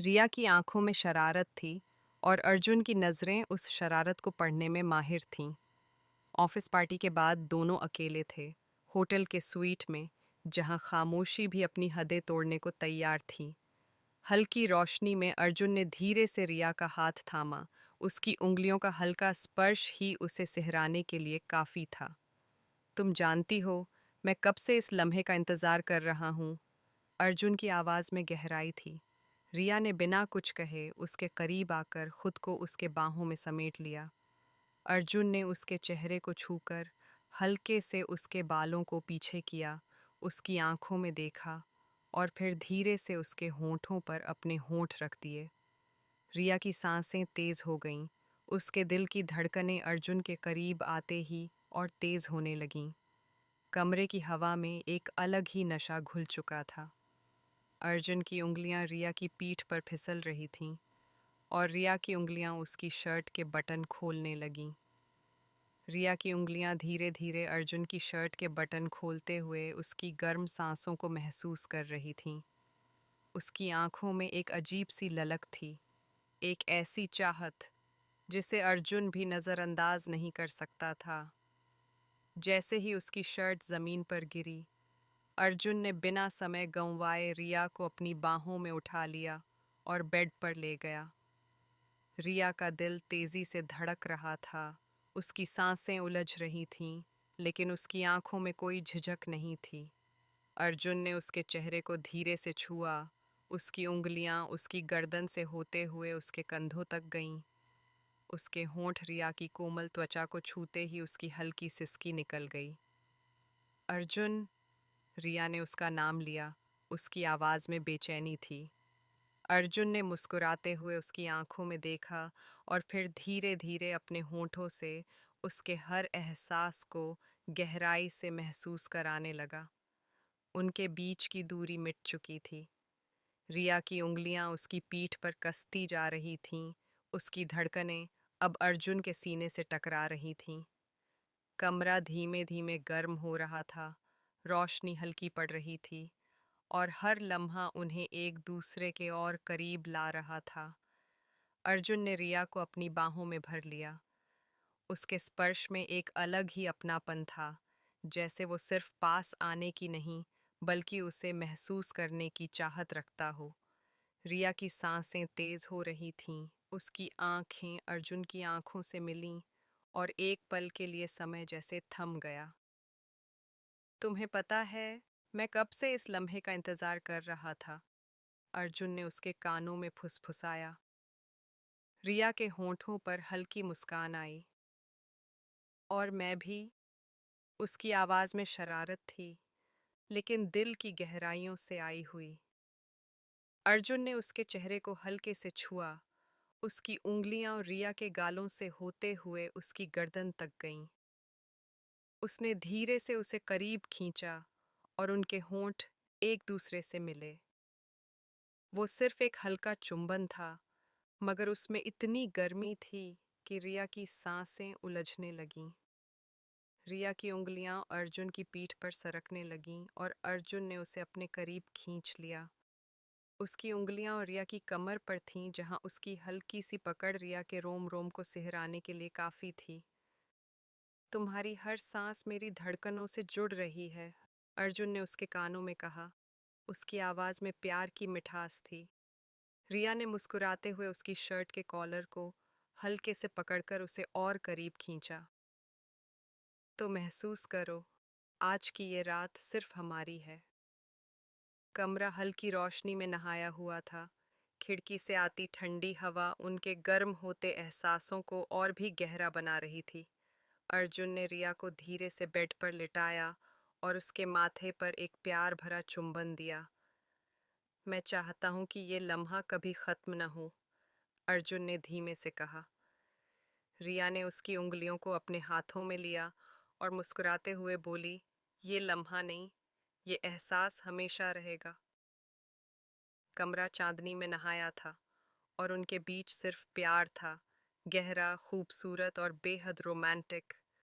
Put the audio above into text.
रिया की आंखों में शरारत थी और अर्जुन की नज़रें उस शरारत को पढ़ने में माहिर थीं। ऑफिस पार्टी के बाद दोनों अकेले थे, होटल के स्वीट में, जहां खामोशी भी अपनी हदें तोड़ने को तैयार थी। हल्की रोशनी में अर्जुन ने धीरे से रिया का हाथ थामा। उसकी उंगलियों का हल्का स्पर्श ही उसे सिहराने के लिए काफ़ी था। तुम जानती हो, मैं कब से इस लम्हे का इंतज़ार कर रहा हूँ। अर्जुन की आवाज़ में गहराई थी। रिया ने बिना कुछ कहे उसके करीब आकर खुद को उसके बाहों में समेट लिया। अर्जुन ने उसके चेहरे को छूकर हल्के से उसके बालों को पीछे किया, उसकी आंखों में देखा और फिर धीरे से उसके होंठों पर अपने होंठ रख दिए। रिया की सांसें तेज हो गईं, उसके दिल की धड़कनें अर्जुन के करीब आते ही और तेज होने लगीं। कमरे की हवा में एक अलग ही नशा घुल चुका था। अर्जुन की उंगलियां रिया की पीठ पर फिसल रही थीं और रिया की उंगलियां उसकी शर्ट के बटन खोलने लगीं। रिया की उंगलियां धीरे धीरे अर्जुन की शर्ट के बटन खोलते हुए उसकी गर्म सांसों को महसूस कर रही थीं। उसकी आंखों में एक अजीब सी ललक थी, एक ऐसी चाहत जिसे अर्जुन भी नज़रअंदाज नहीं कर सकता था। जैसे ही उसकी शर्ट ज़मीन पर गिरी, अर्जुन ने बिना समय गंवाए रिया को अपनी बाहों में उठा लिया और बेड पर ले गया। रिया का दिल तेजी से धड़क रहा था, उसकी सांसें उलझ रही थीं, लेकिन उसकी आंखों में कोई झिझक नहीं थी। अर्जुन ने उसके चेहरे को धीरे से छुआ, उसकी उंगलियां उसकी गर्दन से होते हुए उसके कंधों तक गईं। उसके होंठ रिया की कोमल त्वचा को छूते ही उसकी हल्की सिसकी निकल गई। अर्जुन, रिया ने उसका नाम लिया, उसकी आवाज़ में बेचैनी थी। अर्जुन ने मुस्कुराते हुए उसकी आंखों में देखा और फिर धीरे धीरे अपने होंठों से उसके हर एहसास को गहराई से महसूस कराने लगा। उनके बीच की दूरी मिट चुकी थी। रिया की उंगलियां उसकी पीठ पर कसती जा रही थीं, उसकी धड़कनें अब अर्जुन के सीने से टकरा रही थीं। कमरा धीमे धीमे गर्म हो रहा था, रोशनी हल्की पड़ रही थी और हर लम्हा उन्हें एक दूसरे के और करीब ला रहा था। अर्जुन ने रिया को अपनी बाहों में भर लिया। उसके स्पर्श में एक अलग ही अपनापन था, जैसे वो सिर्फ पास आने की नहीं, बल्कि उसे महसूस करने की चाहत रखता हो। रिया की सांसें तेज हो रही थीं, उसकी आंखें अर्जुन की आंखों से मिलीं और एक पल के लिए समय जैसे थम गया। तुम्हें पता है, मैं कब से इस लम्हे का इंतजार कर रहा था, अर्जुन ने उसके कानों में फुसफुसाया। रिया के होंठों पर हल्की मुस्कान आई। और मैं भी, उसकी आवाज़ में शरारत थी, लेकिन दिल की गहराइयों से आई हुई। अर्जुन ने उसके चेहरे को हल्के से छुआ, उसकी उंगलियां रिया के गालों से होते हुए उसकी गर्दन तक गईं। उसने धीरे से उसे करीब खींचा और उनके होंठ एक दूसरे से मिले। वो सिर्फ एक हल्का चुंबन था, मगर उसमें इतनी गर्मी थी कि रिया की सांसें उलझने लगीं। रिया की उंगलियां अर्जुन की पीठ पर सरकने लगीं और अर्जुन ने उसे अपने करीब खींच लिया। उसकी उंगलियां रिया की कमर पर थीं, जहां उसकी हल्की सी पकड़ रिया के रोम रोम को सिहराने के लिए काफ़ी थी। तुम्हारी हर सांस मेरी धड़कनों से जुड़ रही है, अर्जुन ने उसके कानों में कहा। उसकी आवाज़ में प्यार की मिठास थी। रिया ने मुस्कुराते हुए उसकी शर्ट के कॉलर को हल्के से पकड़कर उसे और करीब खींचा। तो महसूस करो, आज की ये रात सिर्फ हमारी है। कमरा हल्की रोशनी में नहाया हुआ था। खिड़की से आती ठंडी हवा उनके गर्म होते एहसासों को और भी गहरा बना रही थी। अर्जुन ने रिया को धीरे से बेड पर लिटाया और उसके माथे पर एक प्यार भरा चुंबन दिया। मैं चाहता हूँ कि ये लम्हा कभी ख़त्म न हो, अर्जुन ने धीमे से कहा। रिया ने उसकी उंगलियों को अपने हाथों में लिया और मुस्कुराते हुए बोली, ये लम्हा नहीं, ये एहसास हमेशा रहेगा। कमरा चांदनी में नहाया था और उनके बीच सिर्फ प्यार था, गहरा, खूबसूरत और बेहद रोमांटिक।